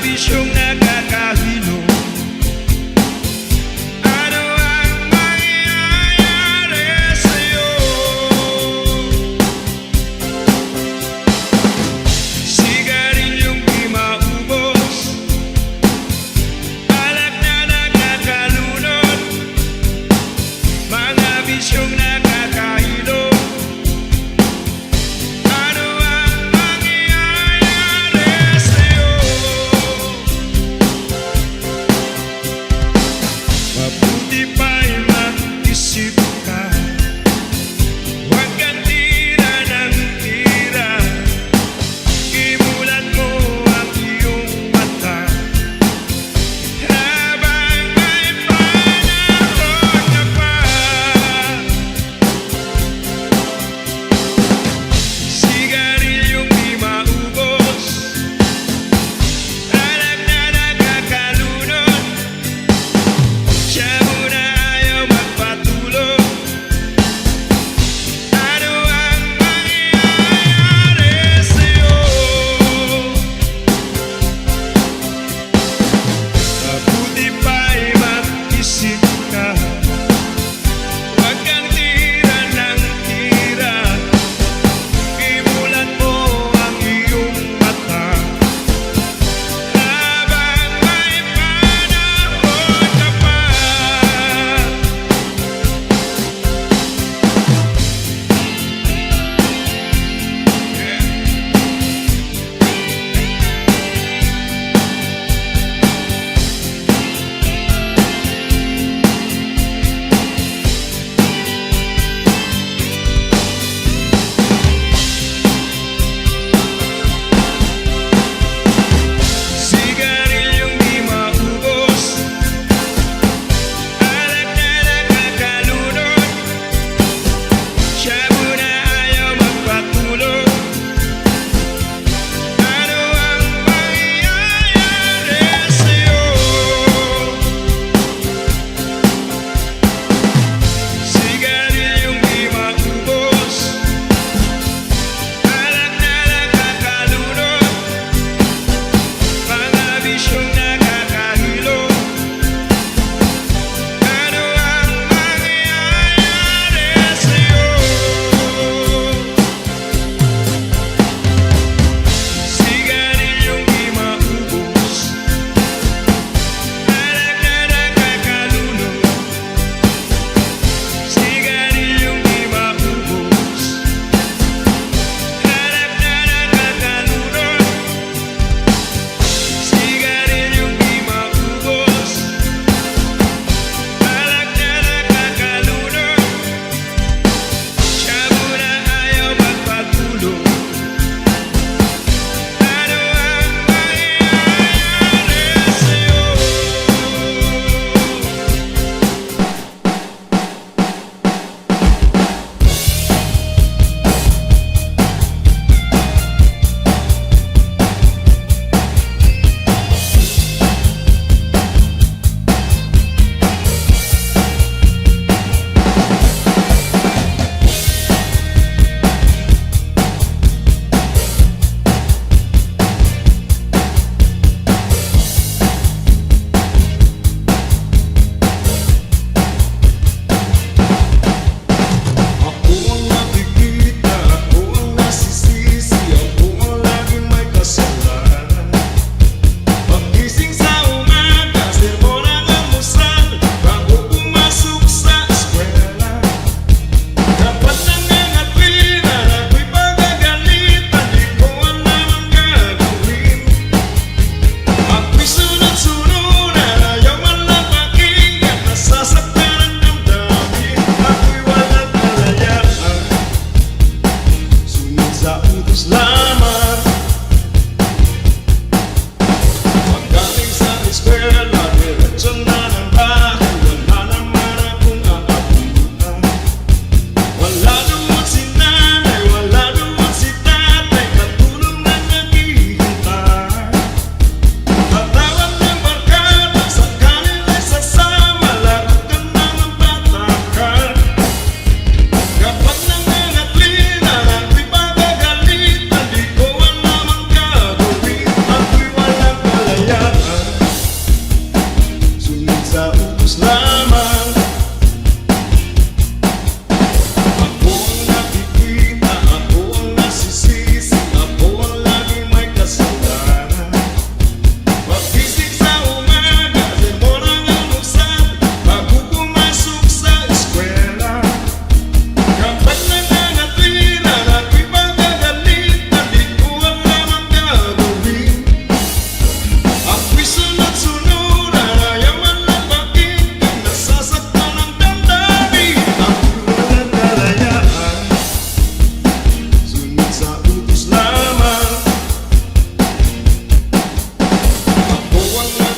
bisyong nakakahilo. Ano ang mangyayari sa'yo? Sigarilyong di maubos, alak na nakakalunod, mga bisyong nakakahilo. Ano ang mangyayari sa'yo?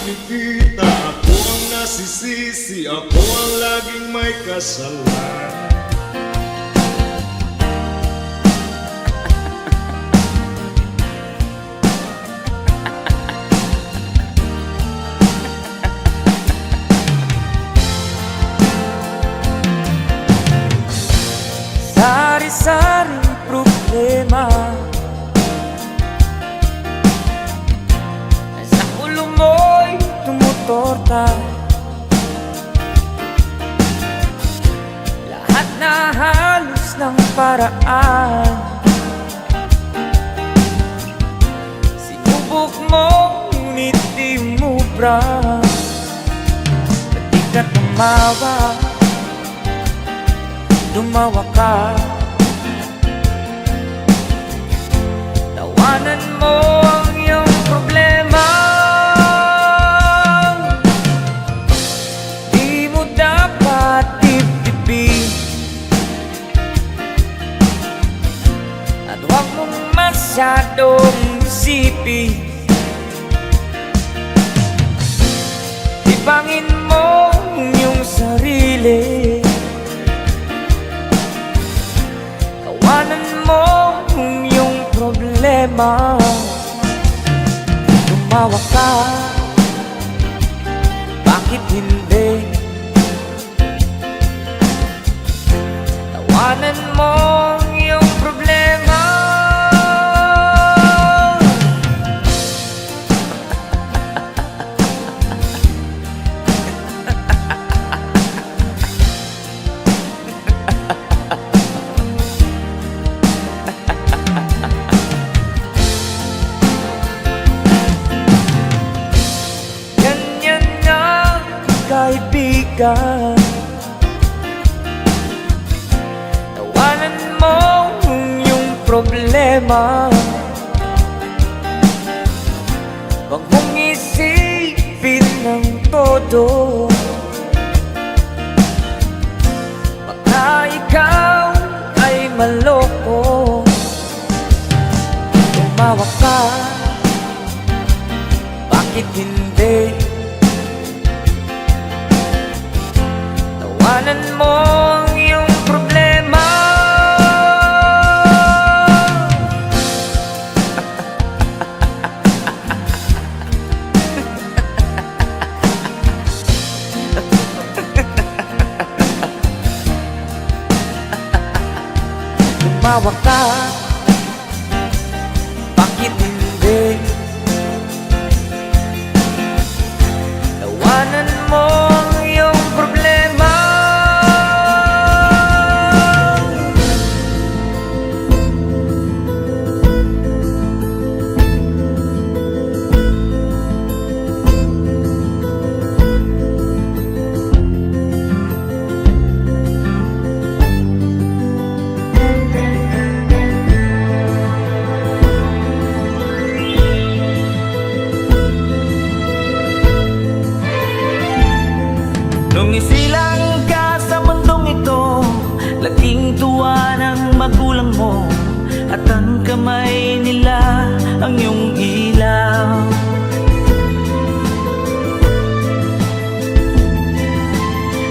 kinikita. Ako ang nasisisi, ako ang laging may kasalanan. Sari-saring problema sa ulo mo'y tumutorta. Lahat na halos ng paraan sinubok mo, ngunit di mo bra. Pati ka tumawa ka, tawanan mo ang iyong problema. Di mo dapat tip-tipin at huwag mong masyadong isipin. Ibangin mo ang iyong sarili, tawanan mo ang iyong problema. Tumawa ka, bakit hindi? Tawanan mo ang iyong problema. Kaibigan, tawanan mo ang iyong problema. Huwag mong isipin ng todo, baka ikaw ay maloko. Tumawa ka, bakit hindi? Tawanan mo ang iyong problema. Tumawa ka, bakit hindi? Tawanan mo ang iyong problema. Nung isilang ka sa mundong ito, laging tuwa ng magulang mo, at ang kamay nila ang iyong ilaw.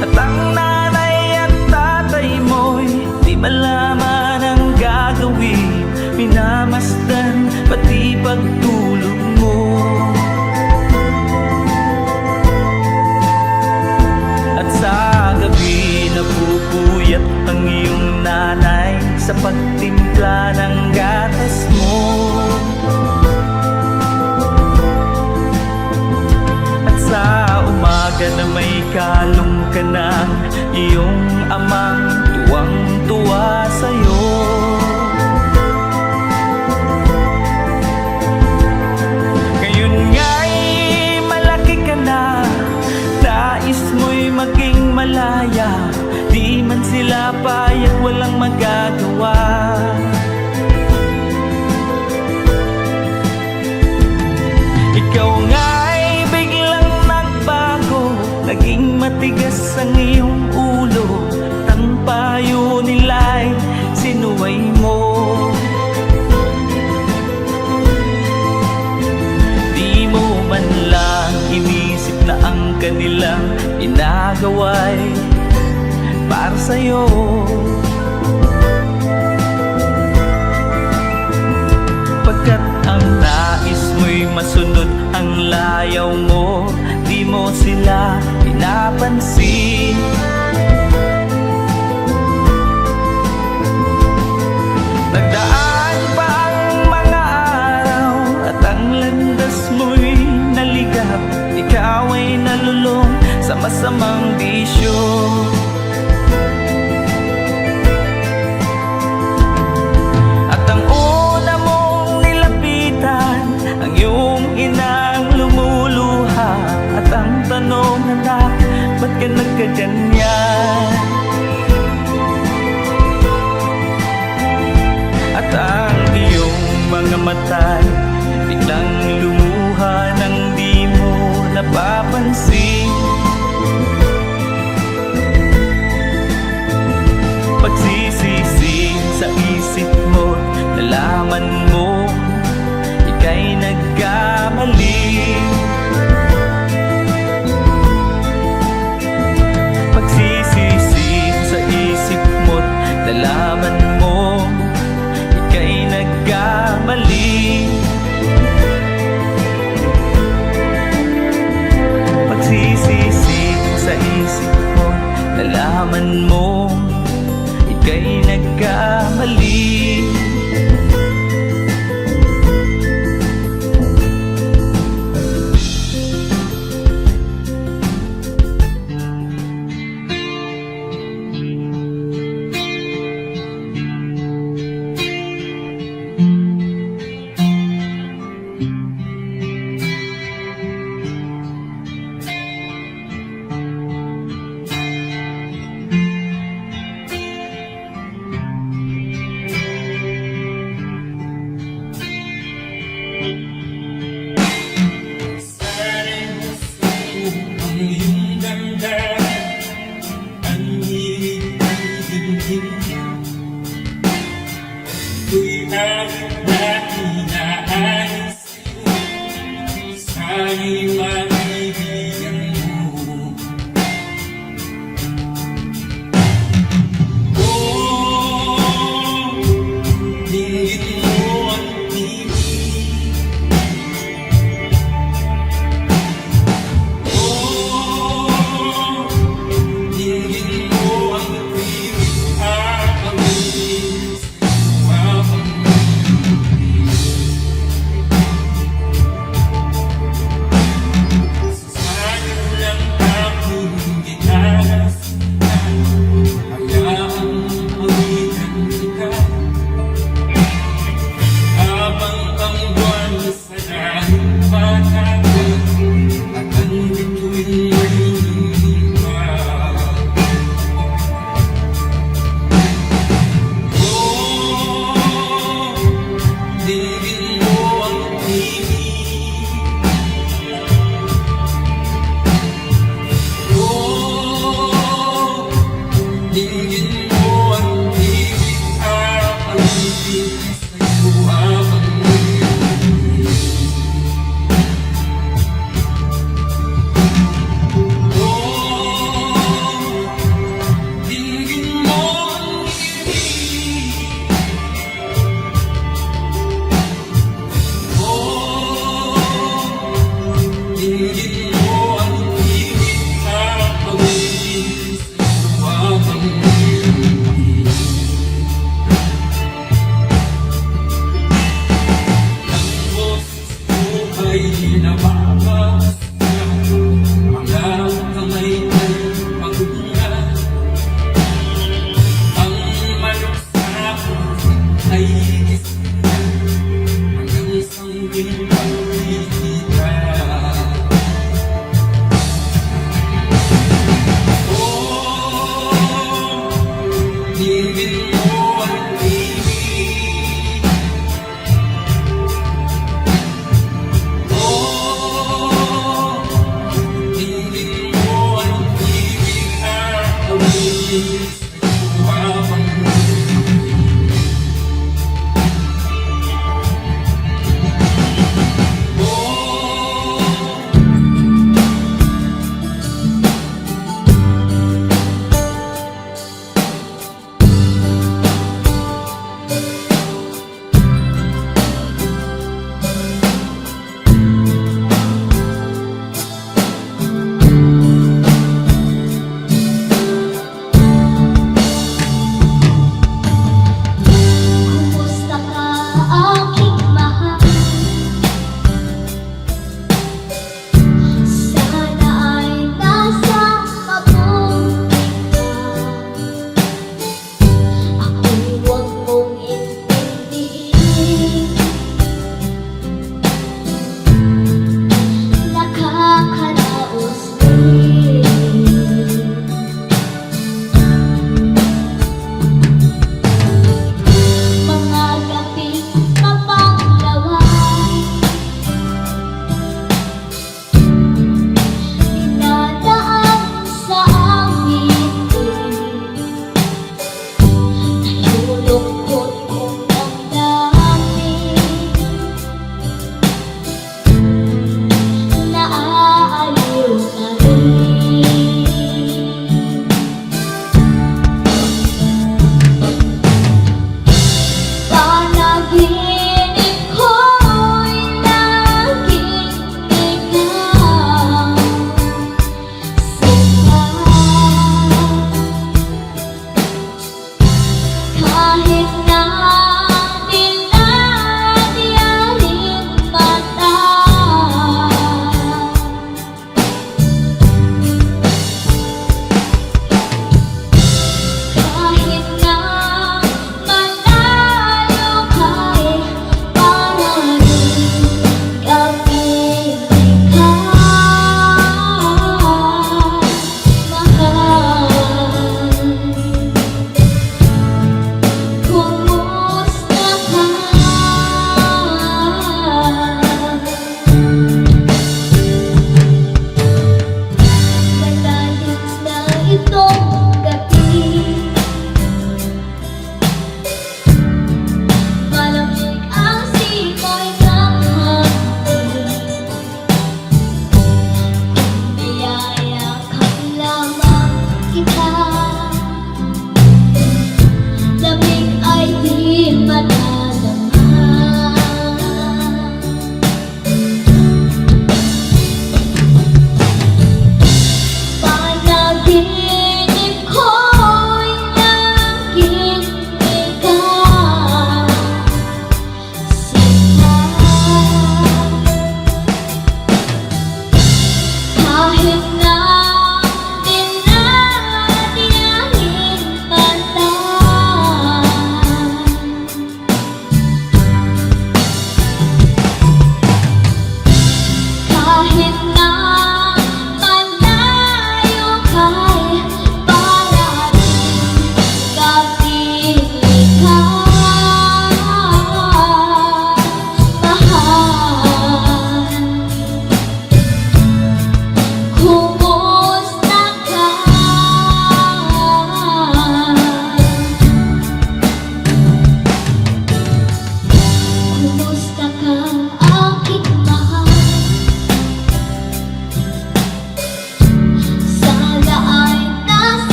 At ang nanay at tatay mo'y di malaman ang gagawin, minamasdan pati pagtulog mo. At sa gabi napupuyat ang iyong nanay sa pagtimpla ng gatas mo. At sa umaga na may kalong ka ng iyong amang tuwang-tuwa sa'yo. Ngayon nga'y malaki ka na, nais mo'y maging malaya, di man sila payag, walang magagawa. Ikaw nga'y biglang nagbago, naging matigas ang iyong ulo, at ang payo nila'y sinuway mo. Di mo man lang para sa'yo. Pagkat ang nais mo'y masunod ang layaw mo, di mo sila pinapansin. Nagdaan pa ang mga araw at ang landas mo'y naligap. Ikaw ay nalulong sa masamang bisyo. At ang una mong nilapitan, ang iyong inang lumuluha. At ang tanong, anak, ba't ka nagkaganyan? At ang iyong mga mata'y biglang lumuha nang di mo napapansin. Pagsisisi sa isip mo, nalaman mo ika'y nagkamali. Pagsisisi sa isip mo, nalaman mo ika'y nagkamali. Pagsisisi sa isip mo, nalaman mo ika'y nagkamali.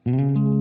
Thank